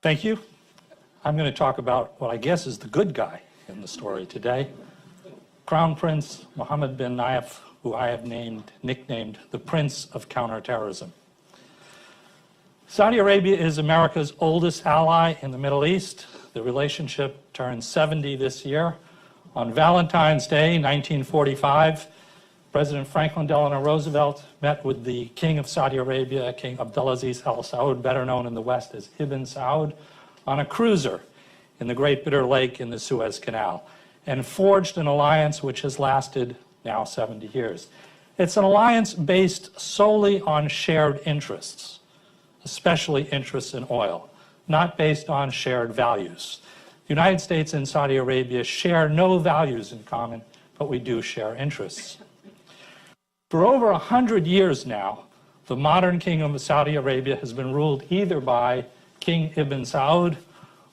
Thank you. I'm going to talk about what I guess is the good guy in the story today, Crown Prince Mohammed bin Nayef, who I have nicknamed the Prince of Counterterrorism. Saudi Arabia is America's oldest ally in the Middle East. The relationship turned 70 this year. On Valentine's Day, 1945, President Franklin Delano Roosevelt met with the King of Saudi Arabia, King Abdulaziz Al Saud, better known in the West as Ibn Saud, on a cruiser in the Great Bitter Lake in the Suez Canal, and forged an alliance which has lasted now 70 years. It's an alliance based solely on shared interests, especially interests in oil, not based on shared values. The United States and Saudi Arabia share no values in common, but we do share interests. For over 100 years now, the modern kingdom of Saudi Arabia has been ruled either by King Ibn Saud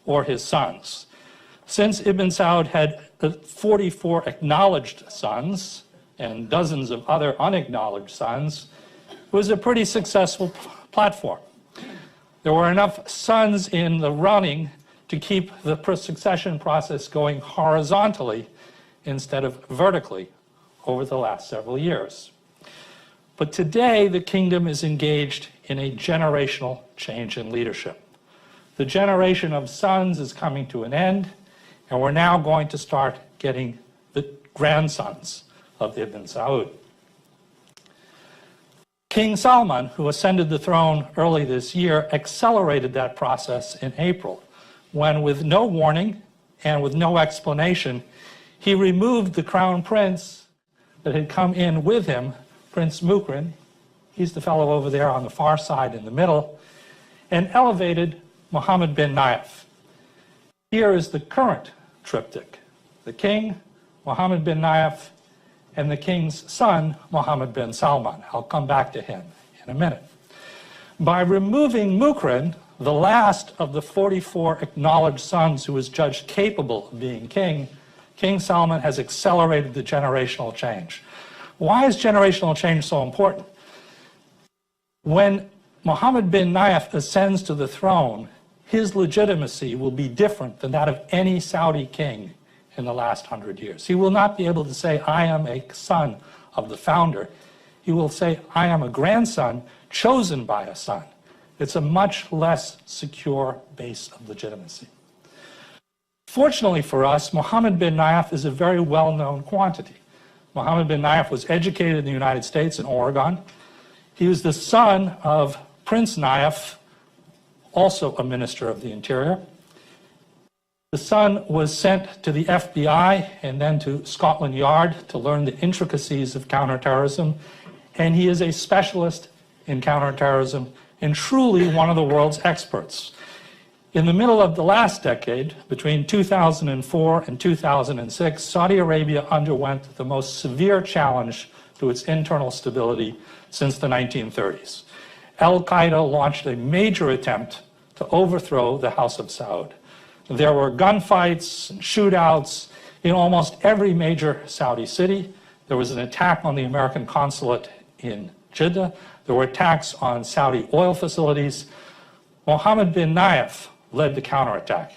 or his sons. Since Ibn Saud had 44 acknowledged sons and dozens of other unacknowledged sons, it was a pretty successful platform. There were enough sons in the running to keep the succession process going horizontally instead of vertically over the last several years. But today, the kingdom is engaged in a generational change in leadership. The generation of sons is coming to an end, and we're now going to start getting the grandsons of Ibn Saud. King Salman, who ascended the throne early this year, accelerated that process in April, when with no warning and with no explanation, he removed the crown prince that had come in with him, Prince Mukrin, he's the fellow over there on the far side in the middle, and elevated Mohammed bin Nayef. Here is the current triptych: the king, Mohammed bin Nayef, and the king's son, Mohammed bin Salman. I'll come back to him in a minute. By removing Mukrin, the last of the 44 acknowledged sons who was judged capable of being king, King Salman has accelerated the generational change. Why is generational change so important? When Mohammed bin Nayef ascends to the throne, his legitimacy will be different than that of any Saudi king in the last 100 years. He will not be able to say, I am a son of the founder. He will say, I am a grandson chosen by a son. It's a much less secure base of legitimacy. Fortunately for us, Mohammed bin Nayef is a very well-known quantity. Mohammed bin Nayef was educated in the United States in Oregon. He was the son of Prince Nayef, also a minister of the Interior. The son was sent to the FBI and then to Scotland Yard to learn the intricacies of counterterrorism, and he is a specialist in counterterrorism and truly one of the world's experts. In the middle of the last decade, between 2004 and 2006, Saudi Arabia underwent the most severe challenge to its internal stability since the 1930s. Al-Qaeda launched a major attempt to overthrow the House of Saud. There were gunfights and shootouts in almost every major Saudi city. There was an attack on the American consulate in Jeddah. There were attacks on Saudi oil facilities. Mohammed bin Nayef led the counterattack.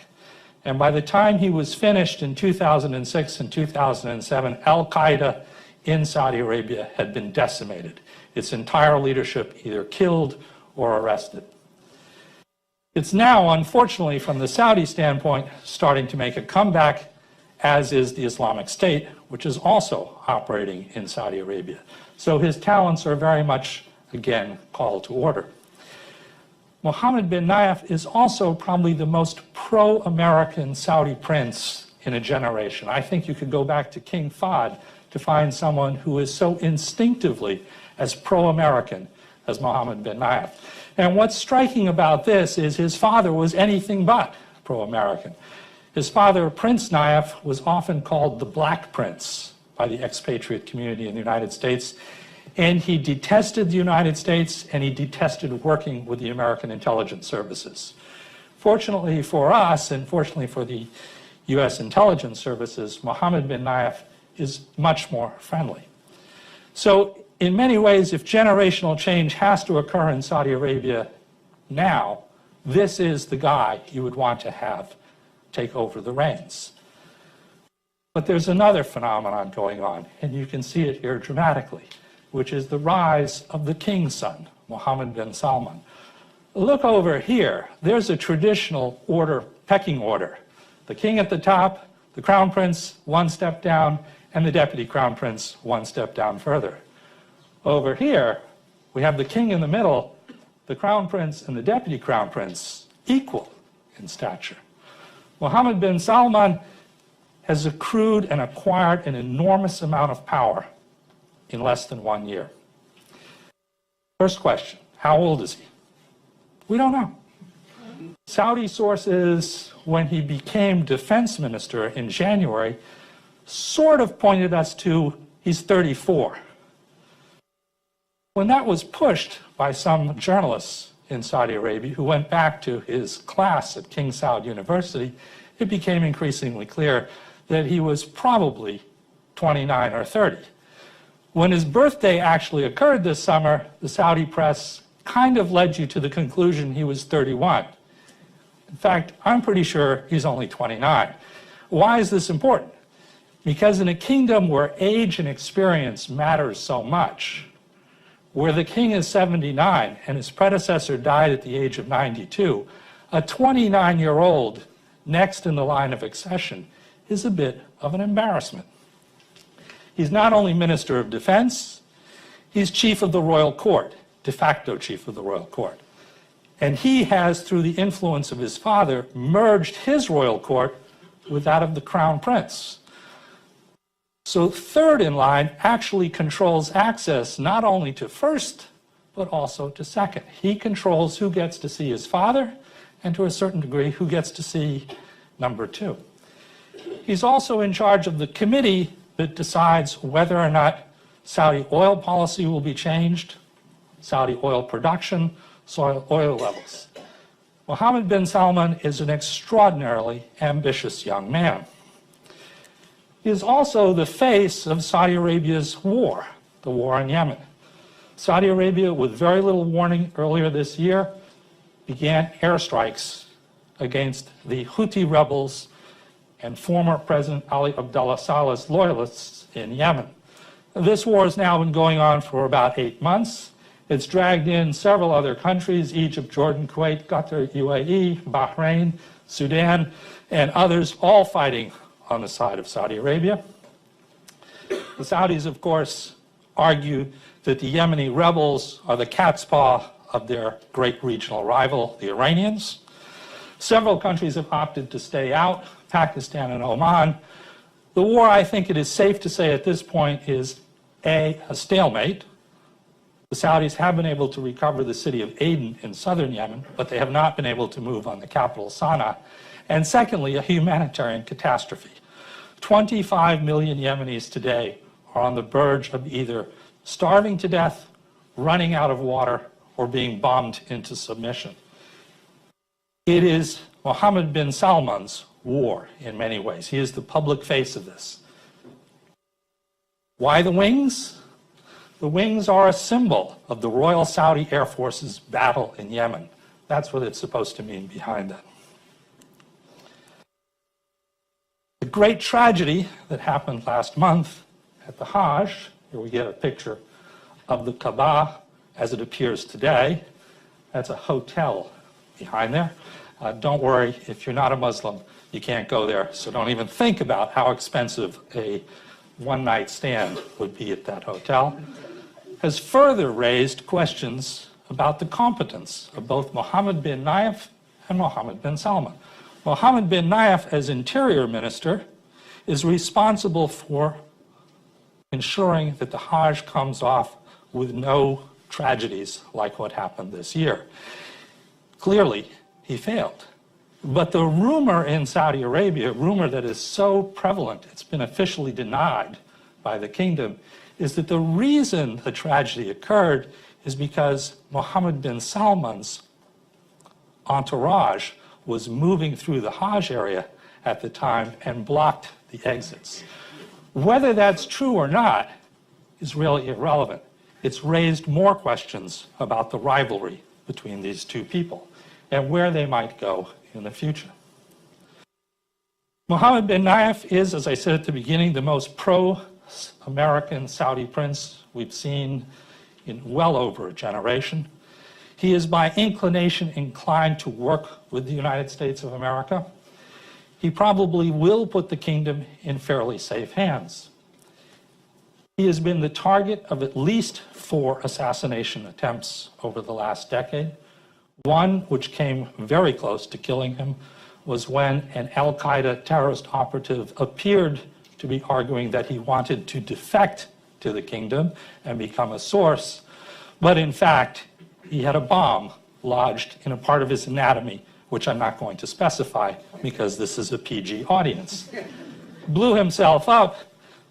And by the time he was finished in 2006 and 2007, Al-Qaeda in Saudi Arabia had been decimated. Its entire leadership either killed or arrested. It's now, unfortunately, from the Saudi standpoint, starting to make a comeback, as is the Islamic State, which is also operating in Saudi Arabia. So his talents are very much, again, called to order. Mohammed bin Nayef is also probably the most pro-American Saudi prince in a generation. I think you could go back to King Fahd to find someone who is so instinctively as pro-American as Mohammed bin Nayef. And what's striking about this is his father was anything but pro-American. His father, Prince Nayef, was often called the Black Prince by the expatriate community in the United States. And he detested the United States, and he detested working with the American intelligence services. Fortunately for us, and fortunately for the US intelligence services, Mohammed bin Nayef is much more friendly. So in many ways, if generational change has to occur in Saudi Arabia now, this is the guy you would want to have take over the reins. But there's another phenomenon going on, and you can see it here dramatically, which is the rise of the king's son, Mohammed bin Salman. Look over here. There's a traditional order, pecking order. The king at the top, the crown prince one step down, and the deputy crown prince one step down further. Over here, we have the king in the middle, the crown prince and the deputy crown prince equal in stature. Mohammed bin Salman has accrued and acquired an enormous amount of power in less than 1 year. First question, how old is he? We don't know. Saudi sources, when he became defense minister in January, sort of pointed us to he's 34. When that was pushed by some journalists in Saudi Arabia who went back to his class at King Saud University, it became increasingly clear that he was probably 29 or 30. When his birthday actually occurred this summer, the Saudi press kind of led you to the conclusion he was 31. In fact, I'm pretty sure he's only 29. Why is this important? Because in a kingdom where age and experience matters so much, where the king is 79 and his predecessor died at the age of 92, a 29-year-old next in the line of accession is a bit of an embarrassment. He's not only Minister of Defense, he's Chief of the Royal Court, de facto Chief of the Royal Court. And he has, through the influence of his father, merged his royal court with that of the Crown Prince. So third in line actually controls access not only to first, but also to second. He controls who gets to see his father, and to a certain degree, who gets to see number two. He's also in charge of the committee that decides whether or not Saudi oil policy will be changed, Saudi oil production, soil oil levels. Mohammed bin Salman is an extraordinarily ambitious young man. He is also the face of Saudi Arabia's war, the war in Yemen. Saudi Arabia, with very little warning earlier this year, began airstrikes against the Houthi rebels and former President Ali Abdullah Saleh's loyalists in Yemen. This war has now been going on for about 8 months. It's dragged in several other countries, Egypt, Jordan, Kuwait, Qatar, UAE, Bahrain, Sudan, and others, all fighting on the side of Saudi Arabia. The Saudis, of course, argue that the Yemeni rebels are the cat's paw of their great regional rival, the Iranians. Several countries have opted to stay out, Pakistan and Oman. The war, I think it is safe to say at this point, is a stalemate. The Saudis have been able to recover the city of Aden in southern Yemen, but they have not been able to move on the capital, Sana'a. And secondly, a humanitarian catastrophe. 25 million Yemenis today are on the verge of either starving to death, running out of water, or being bombed into submission. It is Mohammed bin Salman's war in many ways. He is the public face of this. Why the wings? The wings are a symbol of the Royal Saudi Air Force's battle in Yemen. That's what it's supposed to mean behind that. The great tragedy that happened last month at the Hajj, here we get a picture of the Kaaba as it appears today. That's a hotel behind there. Don't worry, if you're not a Muslim, you can't go there, so don't even think about how expensive a one-night stand would be at that hotel, has further raised questions about the competence of both Mohammed bin Naif and Mohammed bin Salman. Mohammed bin Naif, as interior minister, is responsible for ensuring that the Hajj comes off with no tragedies like what happened this year. Clearly, he failed. But the rumor in Saudi Arabia, rumor that is so prevalent, it's been officially denied by the kingdom, is that the reason the tragedy occurred is because Mohammed bin Salman's entourage was moving through the Hajj area at the time and blocked the exits. Whether that's true or not is really irrelevant. It's raised more questions about the rivalry between these two people. and where they might go in the future. Mohammed bin Nayef is, as I said at the beginning, the most pro-American Saudi prince we've seen in well over a generation. He is by inclination inclined to work with the United States of America. He probably will put the kingdom in fairly safe hands. He has been the target of at least 4 assassination attempts over the last decade. One, which came very close to killing him, was when an al-Qaeda terrorist operative appeared to be arguing that he wanted to defect to the kingdom and become a source, but in fact, he had a bomb lodged in a part of his anatomy, which I'm not going to specify because this is a PG audience. Blew himself up.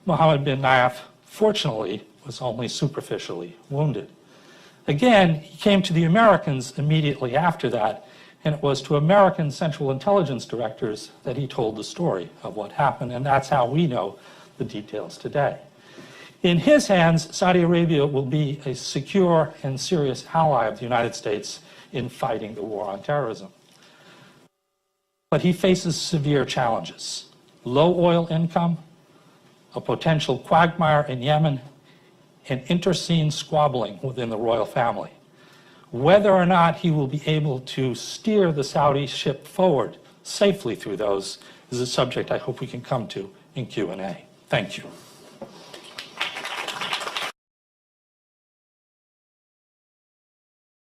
Mohammed bin Nayef, fortunately, was only superficially wounded. Again, he came to the Americans immediately after that, and it was to American Central Intelligence directors that he told the story of what happened, and that's how we know the details today. In his hands, Saudi Arabia will be a secure and serious ally of the United States in fighting the war on terrorism. But he faces severe challenges: low oil income, a potential quagmire in Yemen, and interscene squabbling within the royal family. Whether or not he will be able to steer the Saudi ship forward safely through those is a subject I hope we can come to in Q&A. Thank you.